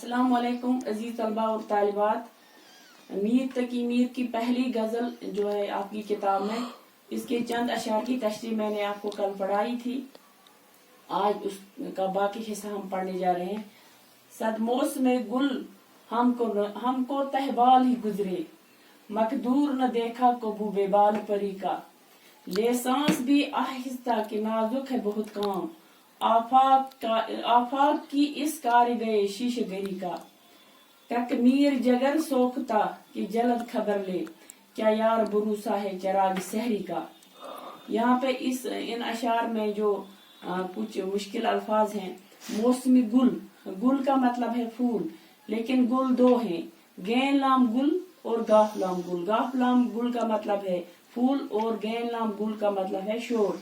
अस्सलाम वालेकुम अजीज तलबा और तालिबात। मीर तकी मीर की पहली गज़ल जो है आपकी किताब में, इसके चंद अशार की तशरीह मैंने आपको कल पढ़ाई थी। आज उसका बाकी हिस्सा हम पढ़ने जा रहे हैं। सदमोस में गुल हमको तहबाल ही गुजरे, मकदूर न देखा कबू बेबाल परी का। ले सांस भी आहिस्ता कि नाजुक है बहुत काम, आफाक की इस कार गए शीशे गरी का। तक मीर जगर सोखता कि जलद खबर ले, क्या यार भरोसा है चराग सहरी का। यहाँ पे इन अशार में जो कुछ मुश्किल अल्फाज हैं। मौसमी गुल, गुल का मतलब है फूल, लेकिन गुल दो हैं, गैन लाम गुल और गाफ लाम गुल। गाफ लाम गुल का मतलब है फूल और गैन लाम गुल का मतलब है शोर,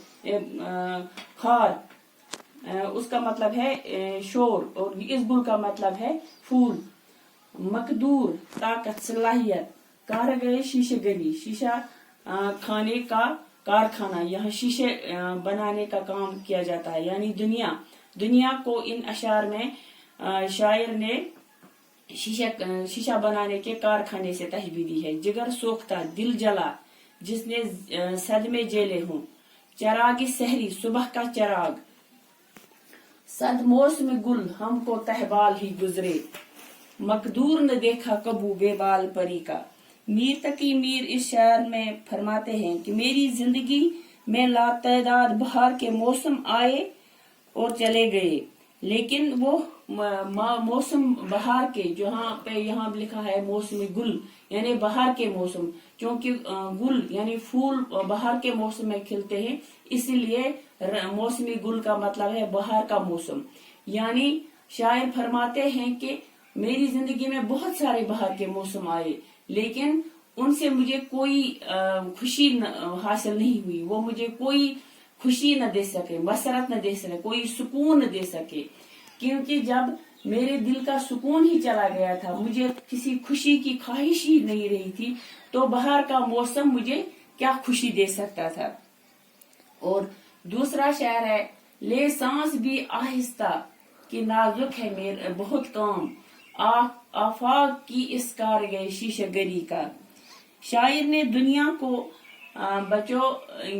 खार, उसका मतलब है शोर, और इस गुल का मतलब है फूल। मकदूर ताकत सलाहियत, कार गए शीशे गरी, शीशा खाने का कारखाना, यहाँ शीशे बनाने का काम किया जाता है, यानी दुनिया को इन अशार में शायर ने शीशा बनाने के कारखाने से तशबीह दी है। जिगर सोखता दिल जला जिसने सदमे जेले हों, चरागी सहरी सुबह का चराग। सदमोस में गुल हमको तहबाल ही गुजरे, मकदूर न देखा कबू बेबाल परी का। मीर तकी मीर इस शायर में फरमाते हैं कि मेरी जिंदगी में लातादाद बहार के मौसम आए और चले गए, लेकिन वो मौसम बहार के, जहाँ पे यहाँ लिखा है मौसमी गुल यानी बहार के मौसम, क्योंकि गुल यानी फूल बहार के मौसम में खिलते हैं, इसीलिए मौसमी गुल का मतलब है बहार का मौसम। यानी शायर फरमाते हैं कि मेरी जिंदगी में बहुत सारे बहार के मौसम आए, लेकिन उनसे मुझे कोई खुशी हासिल नहीं हुई, वो मुझे कोई खुशी न दे सके, मसरत न दे सके, कोई सुकून न दे सके, क्योंकि जब मेरे दिल का सुकून ही चला गया था, मुझे किसी खुशी की ख्वाहिश ही नहीं रही थी, तो बहार का मौसम मुझे क्या खुशी दे सकता था। और दूसरा शायर है, ले सांस भी आहिस्ता कि नाजुक है मेरे बहुत काम, आफाक की इस कार गए शीशे गरी का। शायर ने दुनिया को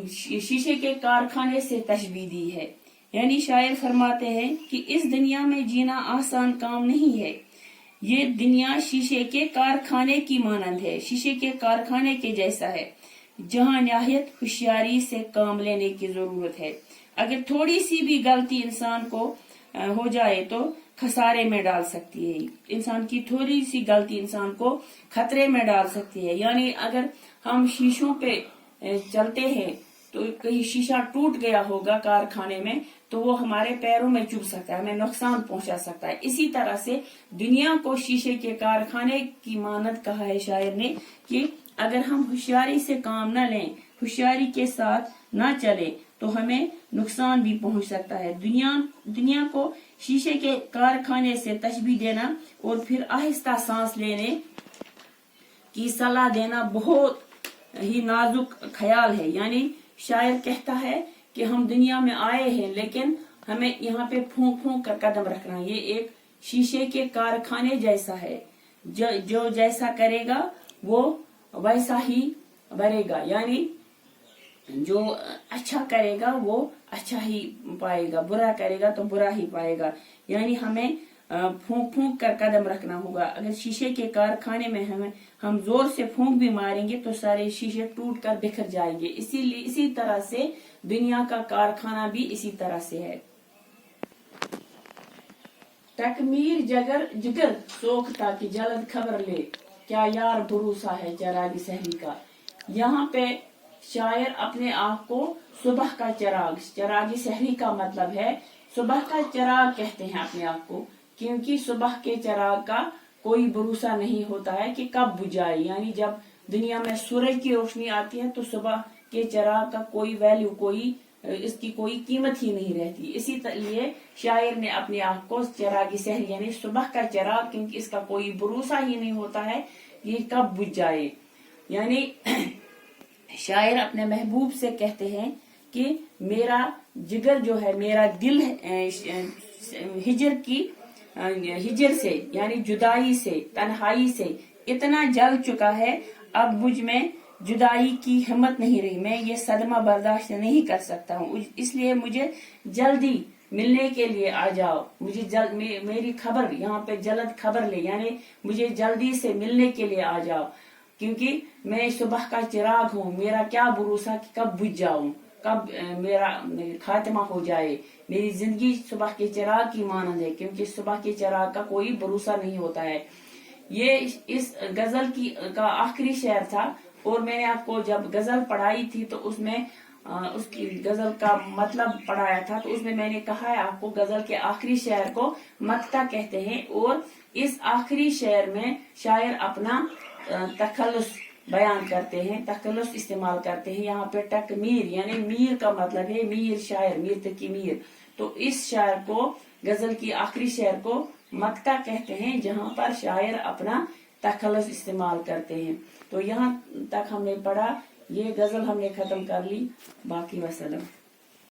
शीशे के कारखाने से तशबीह दी है, यानी शायर फरमाते हैं कि इस दुनिया में जीना आसान काम नहीं है, ये दुनिया शीशे के कारखाने की मानंद है, शीशे के कारखाने के जैसा है, जहाँ निहायत होशियारी से काम लेने की जरूरत है। अगर थोड़ी सी भी गलती इंसान को हो जाए तो खसारे में डाल सकती है, इंसान की थोड़ी सी गलती इंसान को खतरे में डाल सकती है। यानी अगर हम शीशों पे चलते हैं तो कहीं शीशा टूट गया होगा कारखाने में, तो वो हमारे पैरों में चुभ सकता है, हमें नुकसान पहुंचा सकता है। इसी तरह से दुनिया को शीशे के कारखाने की मानद कहा है शायर ने कि अगर हम होशियारी से काम न लें, होशियारी के साथ न चले, तो हमें नुकसान भी पहुंच सकता है। दुनिया को शीशे के कारखाने से तशबीह देना और फिर आहिस्ता सांस लेने की सलाह देना बहुत ही नाजुक ख्याल है। यानी शायर कहता है कि हम दुनिया में आए हैं, लेकिन हमें यहाँ पे फूंक फूंक कर कदम रखना है। ये एक शीशे के कारखाने जैसा है, जो जैसा करेगा वो वैसा ही भरेगा, यानी जो अच्छा करेगा वो अच्छा ही पाएगा, बुरा करेगा तो बुरा ही पाएगा। यानी हमें फूंक फूंक कर कदम रखना होगा। अगर शीशे के कारखाने में हम जोर से फूंक भी मारेंगे तो सारे शीशे टूट कर बिखर जाएंगे। इसीलिए इसी तरह से दुनिया का कारखाना भी इसी तरह से है। तकमीर जिगर सोखता कि जलद खबर ले, क्या यार भरोसा है चरागी सहरी का। यहाँ पे शायर अपने आप को सुबह का चरागी सहरी का मतलब है सुबह का चराग कहते हैं अपने आप को, क्योंकि सुबह के चराग का कोई भरोसा नहीं होता है कि कब बुझ जाए। यानी जब दुनिया में सूरज की रोशनी आती है तो सुबह के चराग का कोई वैल्यू, इसकी कोई कीमत ही नहीं रहती। इसी लिए शायर ने अपने आप को चरागी सहरी यानी सुबह का चराग, क्योंकि इसका कोई भरोसा ही नहीं होता है ये कब बुझ जाए। यानी शायर अपने महबूब से कहते हैं कि मेरा जिगर जो है, मेरा दिल हिजर की हिजर से यानी जुदाई से, तन्हाई से इतना जल चुका है, अब मुझ में जुदाई की हिम्मत नहीं रही, मैं ये सदमा बर्दाश्त नहीं कर सकता हूँ, इसलिए मुझे जल्दी मिलने के लिए आ जाओ, मुझे मेरी खबर यहाँ पे जल्द खबर ले, यानी मुझे जल्दी से मिलने के लिए आ जाओ, क्योंकि मैं सुबह का चिराग हूँ, मेरा क्या भरोसा कि कब बुझ जाऊं, कब मेरा खात्मा हो जाए, मेरी जिंदगी सुबह के चिराग की मानंद है, क्योंकि सुबह के चिराग का कोई भरोसा नहीं होता है। ये इस गजल का आखिरी शेर था, और मैंने आपको जब गजल पढ़ाई थी तो उसमें उसकी गजल का मतलब पढ़ाया था, तो उसमें मैंने कहा है आपको गजल के आखिरी शेर को मक्ता कहते हैं, और इस आखिरी शेर में शायर अपना तखल्लुस बयान करते हैं, तखल्लुस इस्तेमाल करते हैं। यहाँ पे तकमीर यानी मीर का मतलब है मीर, शायर, मीर तक की मीर। तो इस शायर को, गजल की आखिरी शेर को मक्ता कहते हैं, जहाँ पर शायर अपना तखल्लुस इस्तेमाल करते हैं। तो यहाँ तक हमने पढ़ा, ये गजल हमने खत्म कर ली, बाकी वसलम।